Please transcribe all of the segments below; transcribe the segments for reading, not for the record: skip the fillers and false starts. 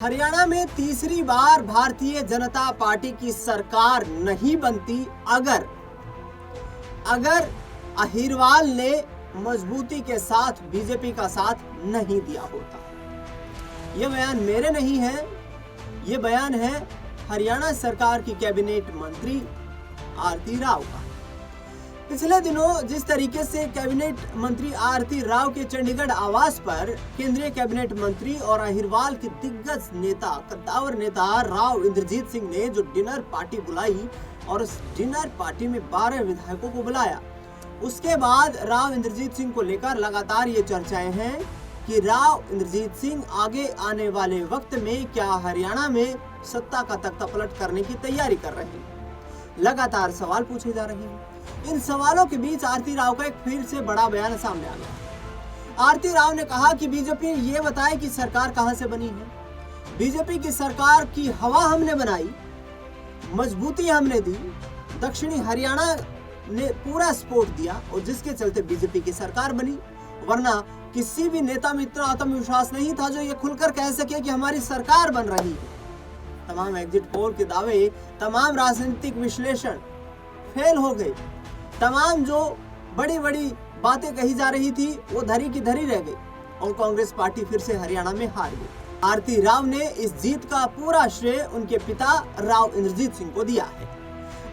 हरियाणा में तीसरी बार भारतीय जनता पार्टी की सरकार नहीं बनती अगर अहिरवाल ने मजबूती के साथ बीजेपी का साथ नहीं दिया होता। यह बयान मेरे नहीं है, यह बयान है हरियाणा सरकार की कैबिनेट मंत्री आरती राव का। पिछले दिनों जिस तरीके से कैबिनेट मंत्री आरती राव के चंडीगढ़ आवास पर केंद्रीय कैबिनेट मंत्री और अहिरवाल के दिग्गज नेता कद्दावर नेता राव इंद्रजीत सिंह ने जो डिनर पार्टी बुलाई और उस डिनर पार्टी में 12 विधायकों को बुलाया, उसके बाद राव इंद्रजीत सिंह को लेकर लगातार ये चर्चाएं हैं कि राव इंद्रजीत सिंह आगे आने वाले वक्त में क्या हरियाणा में सत्ता का तख्ता पलट करने की तैयारी कर रहे हैं। लगातार सवाल पूछे जा रहे हैं। इन सवालों के बीच आरती राव का एक फिर से बड़ा बयान सामने आ गया। आरती राव ने कहा कि बीजेपी ये बताए कि सरकार कहां से बनी है। बीजेपी की सरकार की हवा हमने बनाई, मजबूती हमने दी, दक्षिणी हरियाणा ने पूरा सपोर्ट दिया और जिसके चलते बीजेपी की सरकार बनी। वरना किसी भी नेता में इतना आत्मविश्वास नहीं था जो ये खुलकर कह सके कि हमारी सरकार बन रही है। तमाम एग्जिट पोल के दावे, तमाम राजनीतिक विश्लेषण फेल हो गए। तमाम जो बड़ी बड़ी बातें कही जा रही थी वो धरी की धरी रह गई और कांग्रेस पार्टी फिर से हरियाणा में हार गई। आरती राव ने इस जीत का पूरा श्रेय उनके पिता राव इंद्रजीत सिंह को दिया है।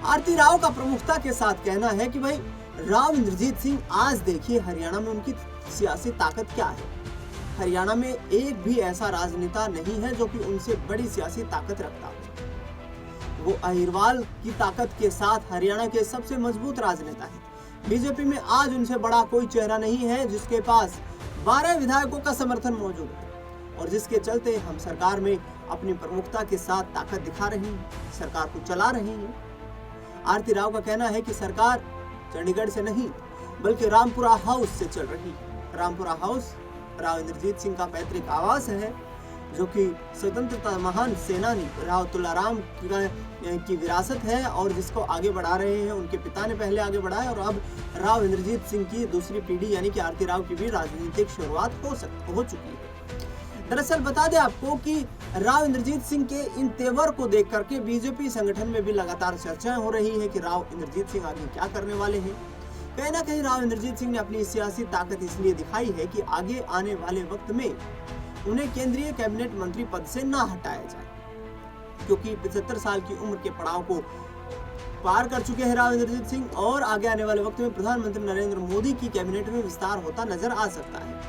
आरती राव का प्रमुखता के साथ कहना है कि भाई राव इंद्रजीत सिंह, आज देखिए हरियाणा में उनकी सियासी ताकत क्या है। हरियाणा में एक भी ऐसा राजनेता नहीं है जो कि उनसे बड़ी सियासी ताकत रखता हो। वो अहिरवाल की ताकत के साथ हरियाणा के सबसे मजबूत राजनेता हैं। बीजेपी में आज उनसे बड़ा कोई चेहरा नहीं है जिसके पास 12 विधायकों का समर्थन मौजूद है और जिसके चलते हम सरकार में अपनी प्रमुखता के साथ ताकत दिखा रहे हैं, सरकार को चला रहे हैं। आरती राव का कहना है कि सरकार चंडीगढ़ से नहीं बल्कि रामपुरा हाउस से चल रही है। रामपुरा हाउस राव इंद्रजीत सिंह का पैतृक आवास है जो कि स्वतंत्रता महान सेनानी राव तुलाराम की विरासत है और जिसको आगे बढ़ा रहे हैं। उनके पिता ने पहले आगे बढ़ाया और अब राव इंद्रजीत सिंह की दूसरी पीढ़ी यानी कि आरती राव की भी राजनीतिक शुरुआत हो चुकी है। दरअसल बता दें आपको कि राव इंद्रजीत सिंह के इन तेवर को देख करके बीजेपी संगठन में भी लगातार चर्चाएं हो रही है कि राव इंद्रजीत सिंह आगे क्या करने वाले हैं। कहीं ना कहीं राव इंद्रजीत सिंह ने अपनी सियासी ताकत इसलिए दिखाई है कि आगे आने वाले वक्त में उन्हें केंद्रीय कैबिनेट मंत्री पद से ना हटाया जाए, क्योंकि 75 साल की उम्र के पड़ाव को पार कर चुके हैं राव इंद्रजीत सिंह और आगे आने वाले वक्त में प्रधानमंत्री नरेंद्र मोदी की कैबिनेट में विस्तार होता नजर आ सकता है,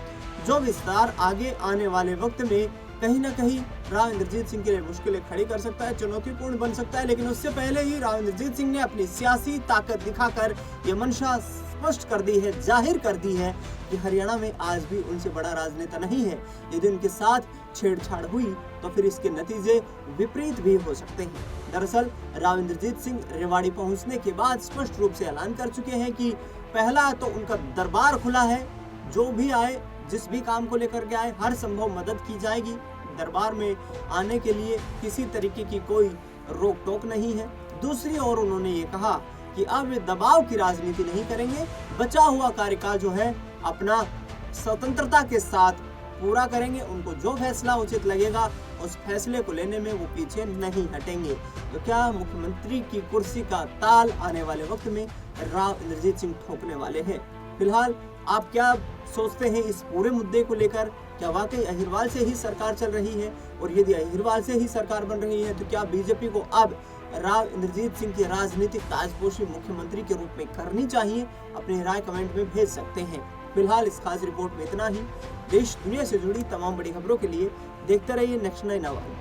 जो विस्तार आगे आने वाले वक्त में कहीं ना कहीं राव इंद्रजीत सिंह के लिए मुश्किलें खड़ी कर सकता है, चुनौतीपूर्ण बन सकता है। लेकिन उससे पहले ही राव इंद्रजीत सिंह ने अपनी सियासी ताकत दिखाकर ये मंशा स्पष्ट कर दी है, जाहिर कर दी है कि हरियाणा में आज भी उनसे बड़ा राजनेता नहीं है। यदि उनके साथ छेड़छाड़ हुई तो फिर इसके नतीजे विपरीत भी हो सकते हैं। दरअसल राव इंद्रजीत सिंह रेवाड़ी पहुंचने के बाद स्पष्ट रूप से ऐलान कर चुके हैं कि पहला तो उनका दरबार खुला है, जो भी आए, जिस भी काम को लेकर के आए, हर संभव मदद की जाएगी। दरबार में आने के लिए किसी तरीके की कोई रोक टोक नहीं है। दूसरी ओर उन्होंने ये कहा कि अब वे दबाव की राजनीति नहीं करेंगे, बचा हुआ कार्यकाल जो है अपना स्वतंत्रता के साथ पूरा करेंगे। उनको जो फैसला उचित लगेगा उस फैसले को लेने में वो पीछे नहीं हटेंगे। तो क्या मुख्यमंत्री की कुर्सी का ताल आने वाले वक्त में राव इंद्रजीत सिंह ठोकने वाले हैं? फिलहाल आप क्या सोचते हैं इस पूरे मुद्दे को लेकर? क्या वाकई अहिरवाल से ही सरकार चल रही है? और यदि अहिरवाल से ही सरकार बन रही है तो क्या बीजेपी को अब राव इंद्रजीत सिंह की राजनीतिक ताजपोशी मुख्यमंत्री के रूप में करनी चाहिए? अपनी राय कमेंट में भेज सकते हैं। फिलहाल इस खास रिपोर्ट में इतना ही। देश दुनिया से जुड़ी तमाम बड़ी खबरों के लिए देखते रहिए नेक्स्ट 9 आवर।